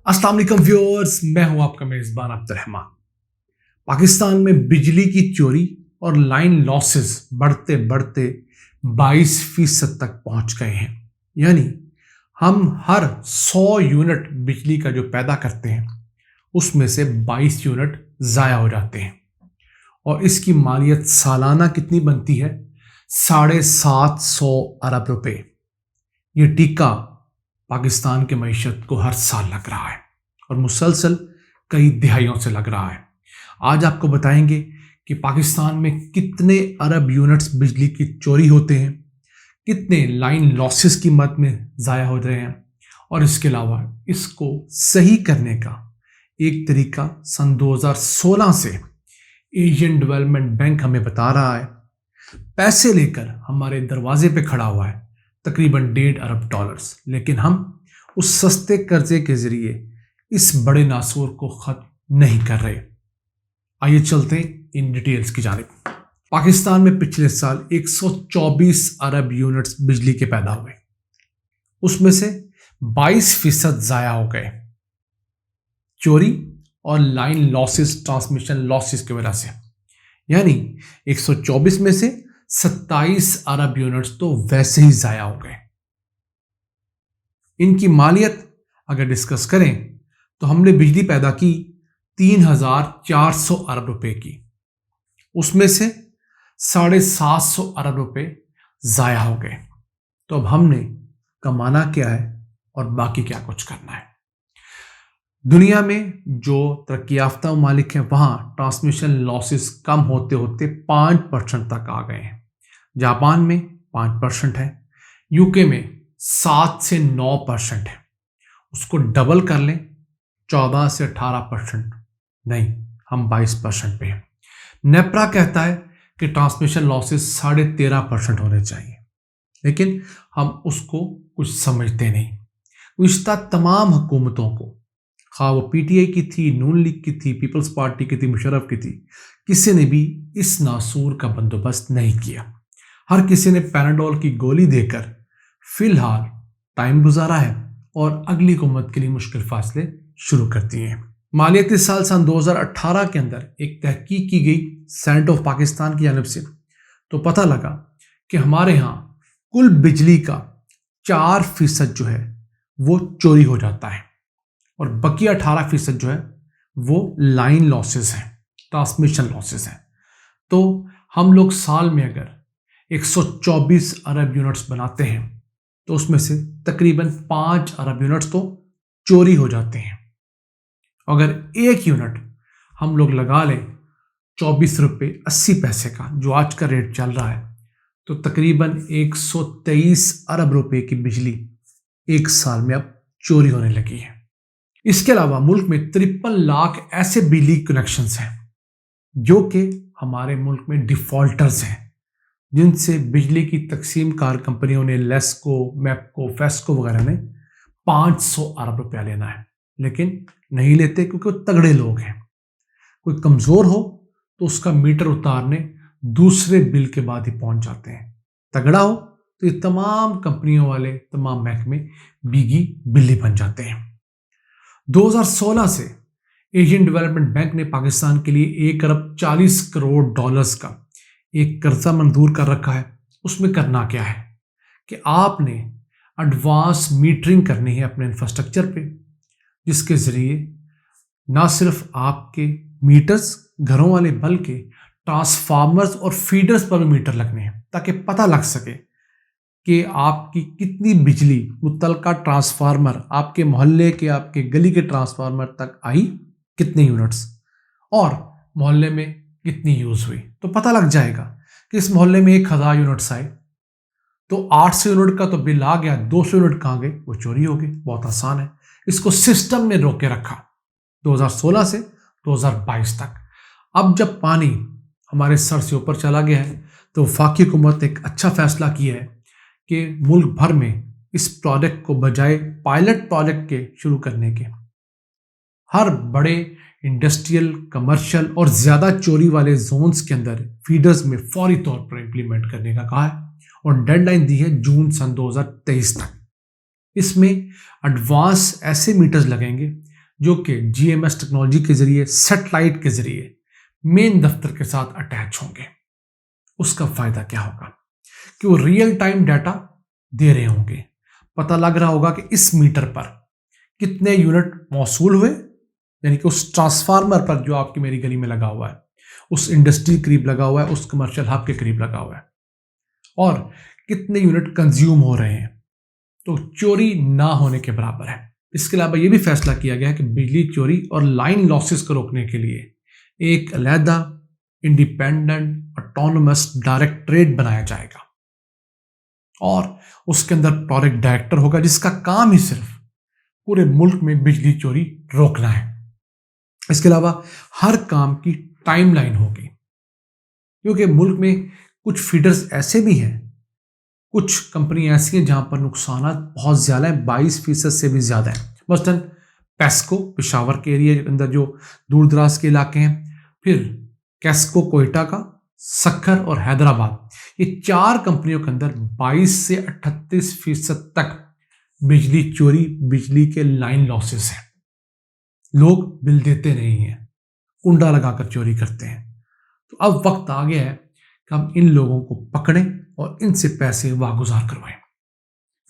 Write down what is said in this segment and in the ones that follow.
अस्सलाम वालेकुम व्यूअर्स, मैं हूं आपका मेज़बान अब्दुर्रहमान। पाकिस्तान में बिजली की चोरी और लाइन लॉसेस बढ़ते बढ़ते 22% तक पहुंच गए हैं। यानी हम हर 100 यूनिट बिजली का जो पैदा करते हैं उसमें से 22 यूनिट ज़ाया हो जाते हैं और इसकी मालियत सालाना कितनी बनती है? 750 अरब रुपए। ये टीका पाकिस्तान की मईशत को हर साल लग रहा है और मुसलसल कई दिहाइयों से लग रहा है। आज आपको बताएंगे कि पाकिस्तान में कितने अरब यूनिट्स बिजली की चोरी होते हैं, कितने लाइन लॉसेस की मद में ज़ाया हो रहे हैं और इसके अलावा इसको सही करने का एक तरीका सन 2016 से एशियन डेवलपमेंट बैंक हमें बता रहा है। पैसे लेकर हमारे दरवाजे पे खड़ा हुआ है तकरीबन $1.5 अरब, लेकिन हम उस सस्ते कर्जे के ज़रिए इस बड़े नासूर को ख़त्म नहीं कर रहे। आइए चलते हैं इन डिटेल्स की जानिब। पाकिस्तान में पिछले साल 124 अरब यूनिट्स बिजली के पैदा हुए, उसमें से 22% ज़ाया हो गए चोरी और लाइन लॉसेस, ट्रांसमिशन लॉसेस की वजह से। यानी 124 में से 27 अरब यूनिट्स तो वैसे ही ज़ाया हो गए। इनकी मालियत अगर डिस्कस करें तो हमने बिजली पैदा की 3,400 अरब रुपए की, उसमें से 750 अरब रुपए ज़ाया हो गए। तो अब हमने कमाना क्या है और बाकी क्या कुछ करना है। दुनिया में जो तरक्की याफ्ता ममालिक हैं वहाँ ट्रांसमिशन लॉसेस कम होते होते 5% तक आ गए हैं। जापान में 5% है, यूके में 7 से 9% है। उसको डबल कर लें 14 से 18%, नहीं हम 22% पे हैं। नेप्रा कहता है कि ट्रांसमिशन लॉसेस 13.5% होने चाहिए, लेकिन हम उसको कुछ समझते नहीं। गुज़िश्ता तमाम हुकूमतों को, खा वो पीटीआई की थी, नून लीग की थी, पीपल्स पार्टी की थी, मुशर्रफ की थी, किसी ने भी इस नासूर का बंदोबस्त नहीं किया। हर किसी ने पैनाडोल की गोली देकर फिलहाल टाइम गुजारा है और अगली हुकूमत के लिए मुश्किल फासले शुरू कर दिए हैं। मालियाती साल सन 2018 के अंदर एक तहकीक की गई सेनेट ऑफ पाकिस्तान की जानिब से, तो पता लगा कि हमारे यहाँ कुल बिजली का 4% जो है वो चोरी हो जाता है और बकिया 18% जो है वो लाइन लॉसेस हैं, ट्रांसमिशन लॉसेस हैं। तो हम लोग साल में अगर 124 अरब यूनिट्स बनाते हैं तो उसमें से तकरीबन 5 अरब यूनिट्स तो चोरी हो जाते हैं। अगर एक यूनिट हम लोग लगा लें 24 रुपये 80 पैसे का, जो आज का रेट चल रहा है, तो तकरीबन 123 अरब रुपए की बिजली एक साल में अब चोरी होने लगी है। इसके अलावा मुल्क में 53 लाख ऐसे बिजली कनेक्शंस हैं जो कि हमारे मुल्क में डिफ़ॉल्टर्स हैं, जिनसे बिजली की तकसीम कार कंपनियों ने, लेस्को, मैपको, फेस्को वगैरह ने 500 अरब रुपया लेना है, लेकिन नहीं लेते क्योंकि वो तगड़े लोग हैं। कोई कमज़ोर हो तो उसका मीटर उतारने दूसरे बिल के बाद ही पहुंच जाते हैं, तगड़ा हो तो ये तमाम कंपनियों वाले, तमाम महकमे बीगी बिल्ली बन जाते हैं। 2016 से एशियन डेवलपमेंट बैंक ने पाकिस्तान के लिए $1 अरब 40 करोड़ का एक कर्जा मंजूर कर रखा है। उसमें करना क्या है कि आपने एडवांस मीटरिंग करनी है अपने इंफ्रास्ट्रक्चर पे, जिसके ज़रिए ना सिर्फ आपके मीटर्स घरों वाले बल्कि ट्रांसफार्मर्स और फीडर्स पर भी मीटर लगने हैं, ताकि पता लग सके कि आपकी कितनी बिजली मुतलका ट्रांसफार्मर, आपके मोहल्ले के, आपके गली के ट्रांसफार्मर तक आई, कितने यूनिट्स, और मोहल्ले में कितनी यूज़ हुई। तो पता लग जाएगा कि इस मोहल्ले में 1000 यूनिट्स आए तो 800 यूनिट का तो बिल आ गया, 200 यूनिट कहाँ गए? वो चोरी हो गई। बहुत आसान है। इसको सिस्टम ने रोके रखा 2016 से 2022 तक। अब जब पानी हमारे सर से ऊपर चला गया है तो वफाकी हुकूमत ने एक अच्छा फैसला किया है कि मुल्क भर में इस प्रोजेक्ट को बजाय पायलट प्रोजेक्ट के शुरू करने के, हर बड़े इंडस्ट्रियल, कमर्शियल और ज़्यादा चोरी वाले जोन्स के अंदर फीडर्स में फौरी तौर पर इम्प्लीमेंट करने का कहा है और डेडलाइन दी है जून सन 2023 तक। इसमें एडवांस ऐसे मीटर्स लगेंगे جو کہ جی ایم ایس ٹیکنالوجی کے ذریعے سیٹلائٹ کے ذریعے مین دفتر کے ساتھ اٹیچ ہوں گے. اس کا فائدہ کیا ہوگا کہ وہ ریئل ٹائم ڈیٹا دے رہے ہوں گے. پتہ لگ رہا ہوگا کہ اس میٹر پر کتنے یونٹ موصول ہوئے، یعنی کہ اس ٹرانسفارمر پر جو آپ کی میری گلی میں لگا ہوا ہے، اس انڈسٹری قریب لگا ہوا ہے، اس کمرشل ہب کے قریب لگا ہوا ہے، اور کتنے یونٹ کنزیوم ہو رہے ہیں. تو چوری نہ ہونے کے برابر ہے. اس کے علاوہ یہ بھی فیصلہ کیا گیا ہے کہ بجلی چوری اور لائن لاسز کو روکنے کے لیے ایک علیحدہ انڈیپینڈنٹ آٹونومس ڈائریکٹریٹ بنایا جائے گا، اور اس کے اندر پروجیکٹ ڈائریکٹر ہوگا جس کا کام ہی صرف پورے ملک میں بجلی چوری روکنا ہے. اس کے علاوہ ہر کام کی ٹائم لائن ہوگی، کیونکہ ملک میں کچھ فیڈرز ایسے بھی ہیں، کچھ کمپنی ایسی ہیں جہاں پر نقصانات بہت زیادہ ہیں، 22% سے بھی زیادہ ہیں. مثلاً پیسکو پشاور کے ایریا کے اندر جو دور دراز کے علاقے ہیں، پھر کیسکو کوئٹہ کا، سکھر اور حیدرآباد، یہ 4 کمپنیوں کے اندر 22 سے 38% تک بجلی چوری، بجلی کے لائن لاسز ہیں. لوگ بل دیتے نہیں ہیں، کنڈا لگا کر چوری کرتے ہیں. تو اب وقت آ گیا ہے کہ ہم ان لوگوں کو پکڑیں اور ان سے پیسے واگزار کروائیں.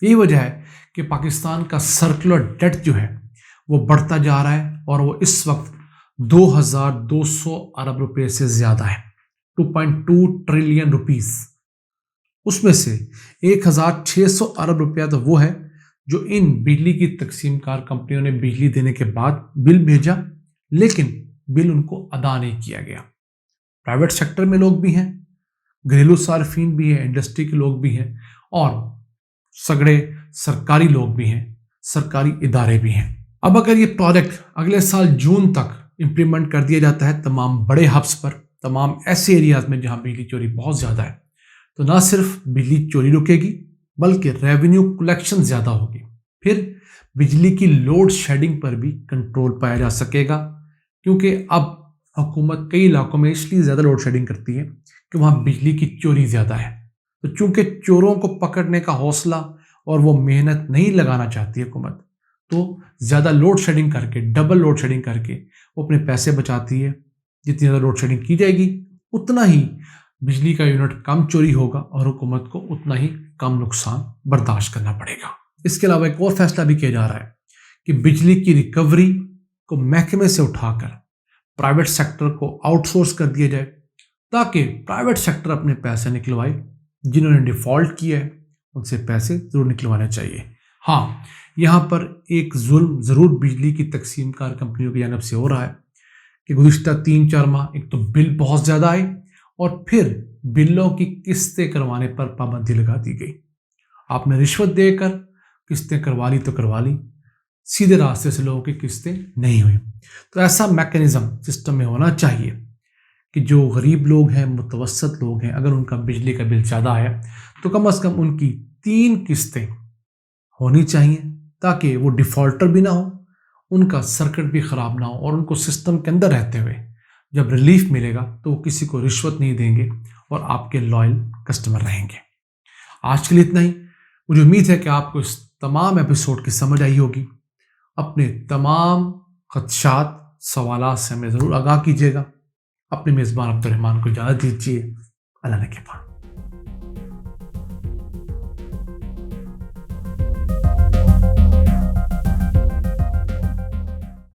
یہی وجہ ہے کہ پاکستان کا سرکولر ڈیٹ جو ہے وہ بڑھتا جا رہا ہے، اور وہ اس وقت 2200 ارب روپے سے زیادہ ہے، 2.2 ٹریلین روپیز. اس میں سے 1600 ارب روپیہ تو وہ ہے جو ان بجلی کی تقسیم کار کمپنیوں نے بجلی دینے کے بعد بل بھیجا، لیکن بل ان کو ادا نہیں کیا گیا. پرائیویٹ سیکٹر میں لوگ بھی ہیں، گھریلو صارفین بھی ہیں، انڈسٹری کے لوگ بھی ہیں، اور سگڑے سرکاری لوگ بھی ہیں، سرکاری ادارے بھی ہیں. اب اگر یہ پروجیکٹ اگلے سال جون تک امپلیمنٹ کر دیا جاتا ہے تمام بڑے ہبس پر، تمام ایسے ایریاز میں جہاں بجلی چوری بہت زیادہ ہے، تو نہ صرف بجلی چوری رکے گی بلکہ ریونیو کلیکشن زیادہ ہوگی. پھر بجلی کی لوڈ شیڈنگ پر بھی کنٹرول پایا جا سکے گا، کیونکہ اب حکومت کئی علاقوں میں اس لیے زیادہ لوڈ شیڈنگ کرتی ہے کہ وہاں بجلی کی چوری زیادہ ہے. تو چونکہ چوروں کو پکڑنے کا حوصلہ اور وہ محنت نہیں لگانا چاہتی حکومت، تو زیادہ لوڈ شیڈنگ کر کے، ڈبل لوڈ شیڈنگ کر کے وہ اپنے پیسے بچاتی ہے. جتنی زیادہ لوڈ شیڈنگ کی جائے گی اتنا ہی بجلی کا یونٹ کم چوری ہوگا اور حکومت کو اتنا ہی کم نقصان برداشت کرنا پڑے گا. اس کے علاوہ ایک اور فیصلہ بھی کیا جا رہا ہے کہ بجلی کی ریکوری کو محکمے سے اٹھا کر پرائیویٹ سیکٹر کو آؤٹ سورس کر دیا جائے، تاکہ پرائیویٹ سیکٹر اپنے پیسے نکلوائے. جنہوں نے ڈیفالٹ کیا ہے ان سے پیسے ضرور نکلوانے چاہیے. ہاں، یہاں پر ایک ظلم ضرور بجلی کی تقسیم کار کمپنیوں کی جانب سے ہو رہا ہے کہ گزشتہ 3-4 ماہ ایک تو بل بہت زیادہ آئے، اور پھر بلوں کی قسطیں کروانے پر پابندی لگا دی گئی. آپ نے رشوت دے کر قسطیں کروا لی تو کروا لی، سیدھے راستے سے لوگوں کی قسطیں نہیں ہوئی. تو ایسا میکانزم سسٹم میں ہونا چاہیے کہ جو غریب لوگ ہیں، متوسط لوگ ہیں، اگر ان کا بجلی کا بل زیادہ ہے تو کم از کم ان کی 3 قسطیں ہونی چاہیے، تاکہ وہ ڈیفالٹر بھی نہ ہو، ان کا سرکٹ بھی خراب نہ ہو، اور ان کو سسٹم کے اندر رہتے ہوئے جب ریلیف ملے گا تو وہ کسی کو رشوت نہیں دیں گے اور آپ کے لائل کسٹمر رہیں گے. آج کے لیے اتنا ہی. مجھے امید ہے کہ آپ کو اس تمام ایپیسوڈ کی سمجھ آئی ہوگی. اپنے تمام خدشات، سوالات سے ہمیں ضرور آگاہ کیجیے گا. اپنے میزبان عبد الرحمان کو اجازت دیجیے. اللہ نے کے پاس.